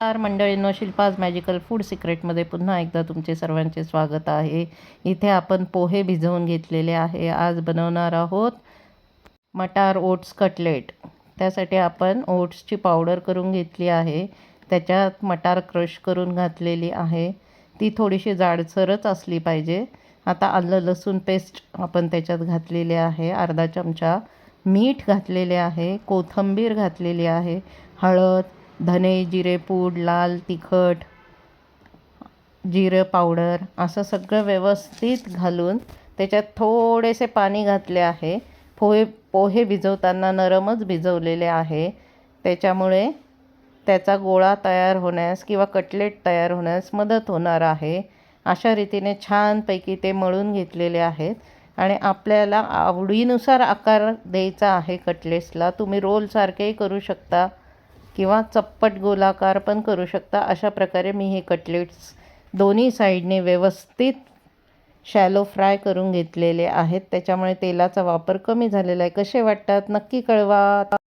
नमस्कार मंडळींनो, Shilpa's magical food सिक्रेटमध्ये पुन्हा एकदा तुमचे सर्वांचे स्वागत आहे. इथे आपण पोहे भिजवून घेतलेले आहे. आज बनवणार आहोत मटार ओट्स कटलेट. त्यासाठी आपण ओट्सची पावडर करून घेतली आहे. त्याच्यात मटार क्रश करून घातलेली आहे. ती थोडीशी जाडसरच असली पाहिजे. आता आलं लसूण पेस्ट आपण त्याच्यात घातलेली आहे. अर्धा चमचा मीठ घातलेले आहे. कोथिंबीर घातलेली आहे. हळद, धने जिरे पूड, लाल तिखट, जिरं पावडर असं सगळं व्यवस्थित घालून त्याच्यात थोडेसे पाणी घातले आहे. पोहे भिजवताना नरमच भिजवलेले आहे. त्याच्यामुळे त्याचा गोळा तयार होण्यास किंवा कटलेट तयार होण्यास मदत होणार आहे. अशा रीतीने छानपैकी ते मळून घेतलेले आहेत आणि आपल्याला आवडीनुसार आकार द्यायचा आहे कटलेट्सला. तुम्ही रोलसारखेही करू शकता किंवा चप्पट गोलाकार पण करू शकता. अशा प्रकारे मी हे कटलेट्स दोन्ही साईडने व्यवस्थित शॅलो फ्राय करून घेतलेले आहेत. त्याच्यामुळे तेलाचा वापर कमी झालेला आहे. कसे वाटतात नक्की कळवा.